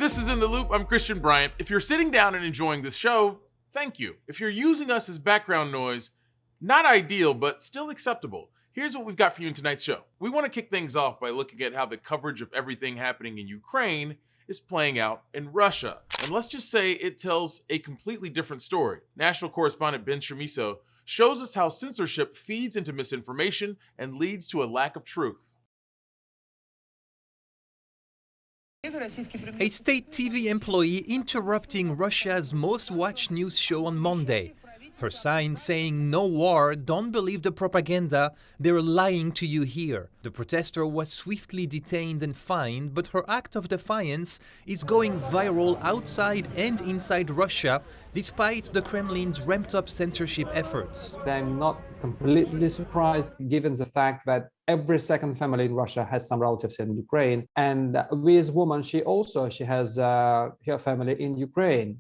This is In the Loop. I'm Christian Bryant. If you're sitting down and enjoying this show, thank you. If you're using us as background noise, not ideal, but still acceptable. Here's what we've got for you in tonight's show. We want to kick things off by looking at how the coverage of everything happening in Ukraine is playing out in Russia. And let's just say it tells a completely different story. National correspondent Ben Shamiso shows us how censorship feeds into misinformation and leads to a lack of truth. A state TV employee interrupting Russia's most watched news show on Monday. Her sign saying "No war, don't believe the propaganda, they're lying to you here." The protester was swiftly detained and fined, but her act of defiance is going viral outside and inside Russia, despite the Kremlin's ramped-up censorship efforts. I'm not completely surprised, given the fact that every second family in Russia has some relatives in Ukraine, and this woman, she has her family in Ukraine.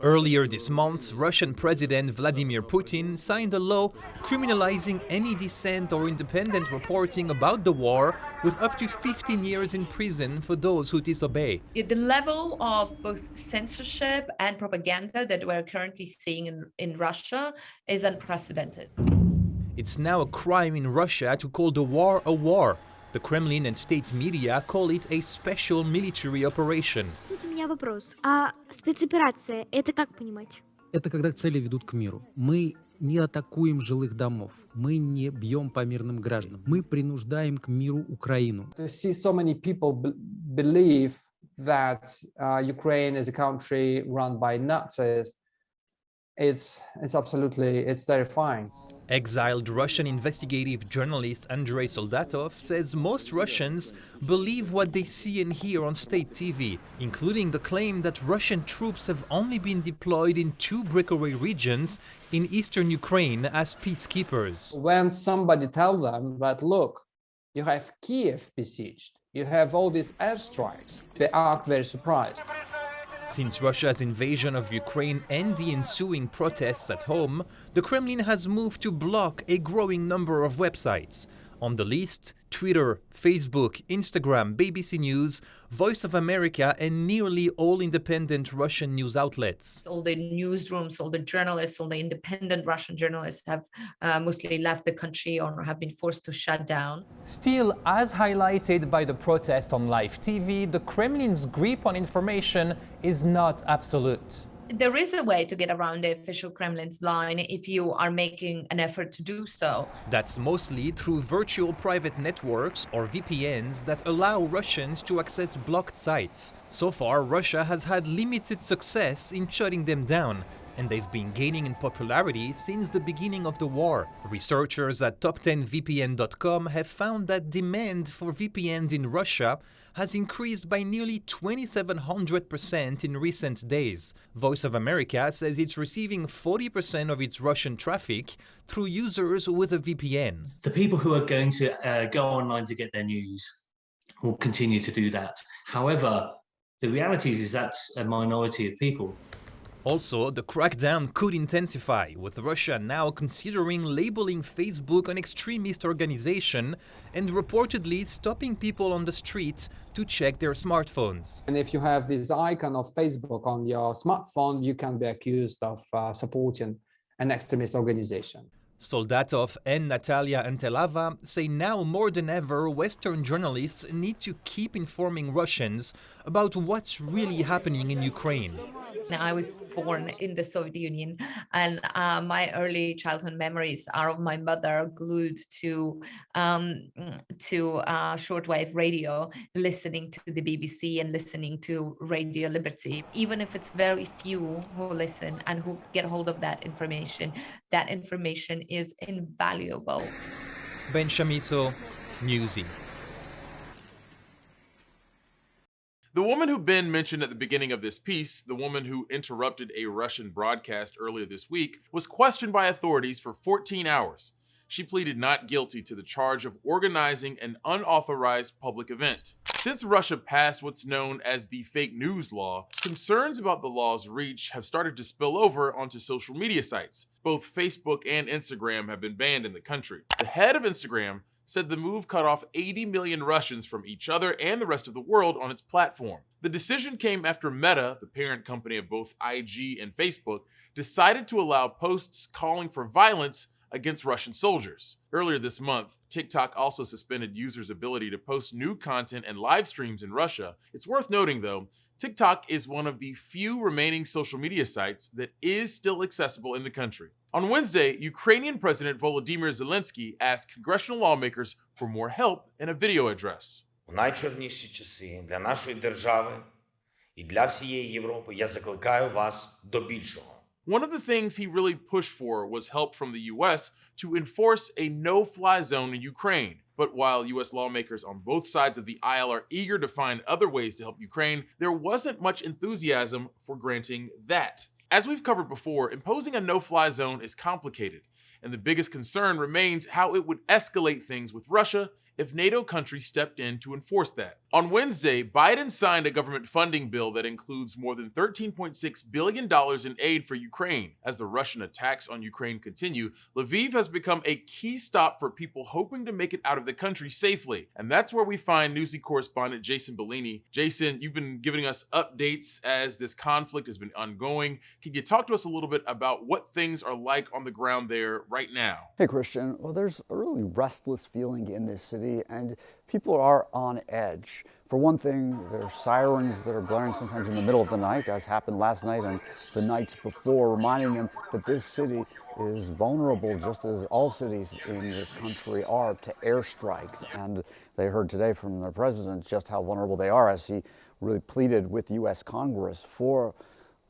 Earlier this month, Russian President Vladimir Putin signed a law criminalizing any dissent or independent reporting about the war, with up to 15 years in prison for those who disobey. The level of both censorship and propaganda that we're currently seeing in Russia is unprecedented. It's now a crime in Russia to call the war a war. The Kremlin and state media call it a special military operation. Тут у меня вопрос. А спецоперация, это как понимать? Это когда цели ведут к миру. Мы не атакуем жилых домов, мы не бьем по мирным гражданам, мы принуждаем к миру Украину. To see so many people believe that Ukraine is a country run by Nazis, it's terrifying. Exiled Russian investigative journalist Andrei Soldatov says most Russians believe what they see and hear on state TV, including the claim that Russian troops have only been deployed in 2 breakaway regions in eastern Ukraine as peacekeepers. When somebody tells them that, look, you have Kiev besieged, you have all these airstrikes, they act very surprised. Since Russia's invasion of Ukraine and the ensuing protests at home, the Kremlin has moved to block a growing number of websites. On the list, Twitter, Facebook, Instagram, BBC News, Voice of America, and nearly all independent Russian news outlets. All the newsrooms, all the journalists, all the independent Russian journalists have mostly left the country or have been forced to shut down. Still, as highlighted by the protest on live TV, the Kremlin's grip on information is not absolute. There is a way to get around the official Kremlin's line if you are making an effort to do so. That's mostly through virtual private networks or VPNs that allow Russians to access blocked sites. So far, Russia has had limited success in shutting them down, and they've been gaining in popularity since the beginning of the war. Researchers at top10vpn.com have found that demand for VPNs in Russia has increased by nearly 2,700% in recent days. Voice of America says it's receiving 40% of its Russian traffic through users with a VPN. The people who are going to go online to get their news will continue to do that. However, the reality is that's a minority of people. Also, the crackdown could intensify, with Russia now considering labeling Facebook an extremist organization and reportedly stopping people on the street to check their smartphones. And if you have this icon of Facebook on your smartphone, you can be accused of supporting an extremist organization. Soldatov and Natalia Antelava say now more than ever Western journalists need to keep informing Russians about what's really happening in Ukraine. I was born in the Soviet Union, and my early childhood memories are of my mother glued to shortwave radio, listening to the BBC and listening to Radio Liberty. Even if it's very few who listen and who get hold of that information is invaluable. Ben Shamiso, Newsy. The woman who Ben mentioned at the beginning of this piece, the woman who interrupted a Russian broadcast earlier this week, was questioned by authorities for 14 hours. She pleaded not guilty to the charge of organizing an unauthorized public event. Since Russia passed what's known as the fake news law, concerns about the law's reach have started to spill over onto social media sites. Both Facebook and Instagram have been banned in the country. The head of Instagram said the move cut off 80 million Russians from each other and the rest of the world on its platform. The decision came after Meta, the parent company of both IG and Facebook, decided to allow posts calling for violence against Russian soldiers. Earlier this month, TikTok also suspended users' ability to post new content and live streams in Russia. It's worth noting, though, TikTok is one of the few remaining social media sites that is still accessible in the country. On Wednesday, Ukrainian President Volodymyr Zelenskyy asked congressional lawmakers for more help in a video address. У найчорніші часи для нашої держави і для всієї Європи я закликаю вас до більшого. One of the things he really pushed for was help from the US to enforce a no-fly zone in Ukraine. But while US lawmakers on both sides of the aisle are eager to find other ways to help Ukraine, there wasn't much enthusiasm for granting that. As we've covered before, imposing a no-fly zone is complicated, and the biggest concern remains how it would escalate things with Russia if NATO countries stepped in to enforce that. On Wednesday, Biden signed a government funding bill that includes more than $13.6 billion in aid for Ukraine. As the Russian attacks on Ukraine continue, Lviv has become a key stop for people hoping to make it out of the country safely. And that's where we find Newsy correspondent Jason Bellini. Jason, you've been giving us updates as this conflict has been ongoing. Can you talk to us a little bit about what things are like on the ground there right now? Hey, Christian. Well, there's a really restless feeling in this city, and people are on edge. For one thing, there are sirens that are blaring sometimes in the middle of the night, as happened last night and the nights before, reminding them that this city is vulnerable, just as all cities in this country are, to airstrikes. And they heard today from their president just how vulnerable they are, as he really pleaded with U.S. Congress for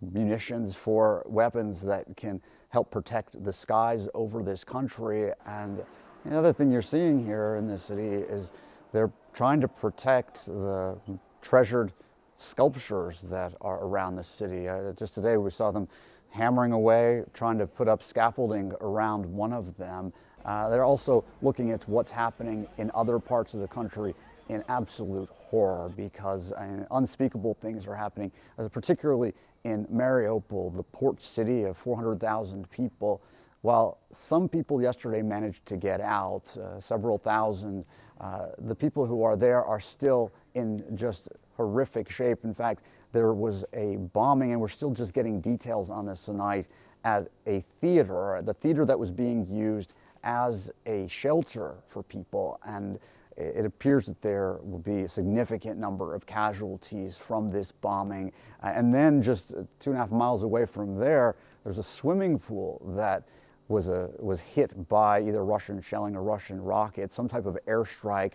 munitions, for weapons that can help protect the skies over this country. And the other thing you're seeing here in this city is they're trying to protect the treasured sculptures that are around the city. Just today we saw them hammering away, trying to put up scaffolding around one of them. They're also looking at what's happening in other parts of the country in absolute horror, because unspeakable things are happening, particularly in Mariupol, the port city of 400,000 people. While some people yesterday managed to get out, several thousand, the people who are there are still in just horrific shape. In fact, there was a bombing, and we're still just getting details on this tonight, at a theater, the theater that was being used as a shelter for people. And it appears that there will be a significant number of casualties from this bombing. And then just 2.5 miles away from there, there's a swimming pool that was hit by either Russian shelling or Russian rockets, some type of airstrike.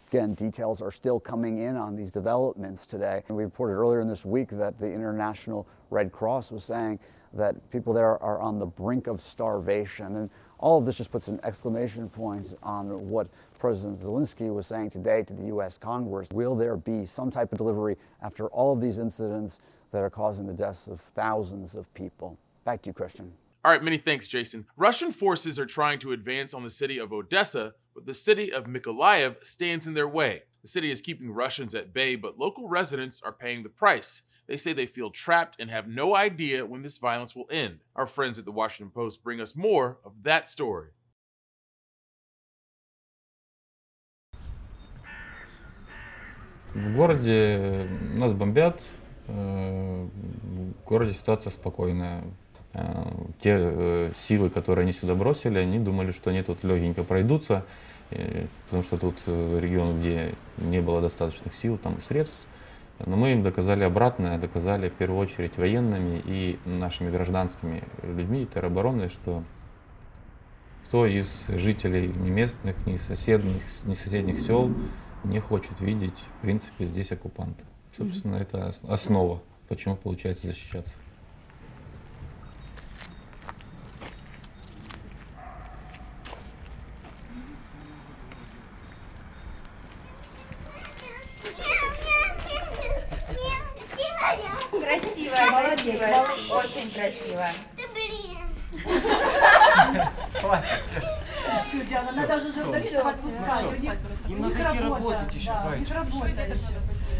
Again, details are still coming in on these developments today. And we reported earlier in this week that the International Red Cross was saying that people there are on the brink of starvation. And all of this just puts an exclamation point on what President Zelenskyy was saying today to the U.S. Congress. Will there be some type of delivery after all of these incidents that are causing the deaths of thousands of people? Back to you, Christian. All right, many thanks, Jason. Russian forces are trying to advance on the city of Odessa, but the city of Mykolaiv stands in their way. The city is keeping Russians at bay, but local residents are paying the price. They say they feel trapped and have no idea when this violence will end. Our friends at the Washington Post bring us more of that story. В городе нас бомбят, в городе ситуация спокойная. Те силы, которые они сюда бросили, они думали, что они тут легенько пройдутся, потому что тут регион, где не было достаточных сил, там средств. Но мы им доказали обратное, доказали в первую очередь военными и нашими гражданскими людьми, теробороной, что кто из жителей ни местных, ни соседних сел не хочет видеть, в принципе, здесь оккупанта. Собственно, это основа, почему получается защищаться. Красиво, красиво, очень красиво. Да блин. Все, Диана, надо уже журналистов отпускать. Им надо идти работать еще, зайчик.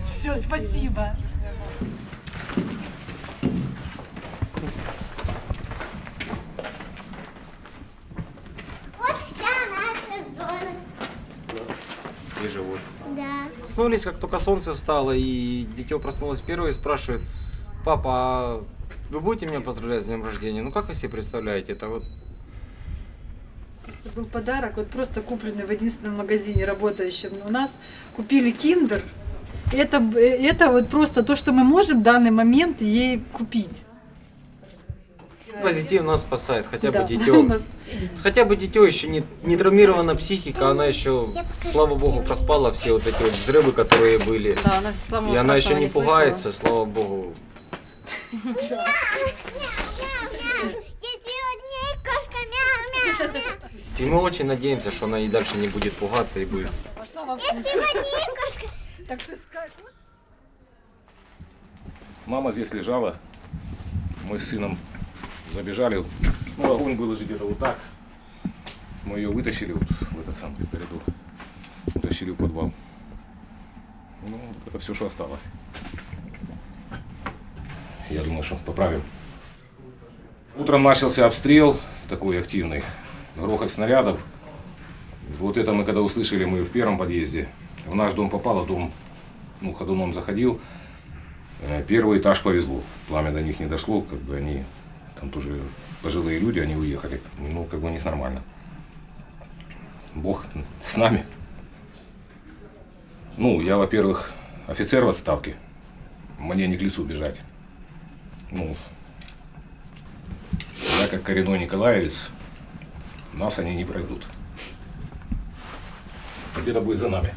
Все, спасибо. Вот вся наша зона. проснулись, как только солнце встало, и дитё проснулось первое и спрашивает: папа, а вы будете меня поздравлять с днем рождения? Ну как вы себе представляете? Это вот... Это был подарок, вот просто купленный в единственном магазине, работающем у нас. Купили киндер. Это вот просто то, что мы можем в данный момент ей купить. Позитив нас спасает, хотя Да. бы дитё. Хотя бы дитё еще не травмирована психика, она еще, слава богу, проспала все вот эти вот взрывы, которые были. Да, она, слава И она еще страшного не не слышала. пугается, слава богу. И мы очень надеемся, что она и дальше не будет пугаться и будет. Мама здесь лежала, мы с сыном забежали, ну огонь был уже где-то вот так. Мы ее вытащили вот в этот самый коридор, утащили в подвал. Ну, это все, что осталось. Я думаю, что поправим. Утром начался обстрел, такой активный, грохот снарядов. Вот это мы когда услышали, мы в первом подъезде. В наш дом попало, дом, ну, ходуном заходил. Первый этаж повезло, пламя до них не дошло, как бы они, там тоже пожилые люди, они уехали. Ну, как бы у них нормально. Бог с нами. Ну, я, во-первых, офицер в отставке. Мне не к лицу бежать. Ну, я как коренной николаевец, нас они не пройдут. Победа будет за нами.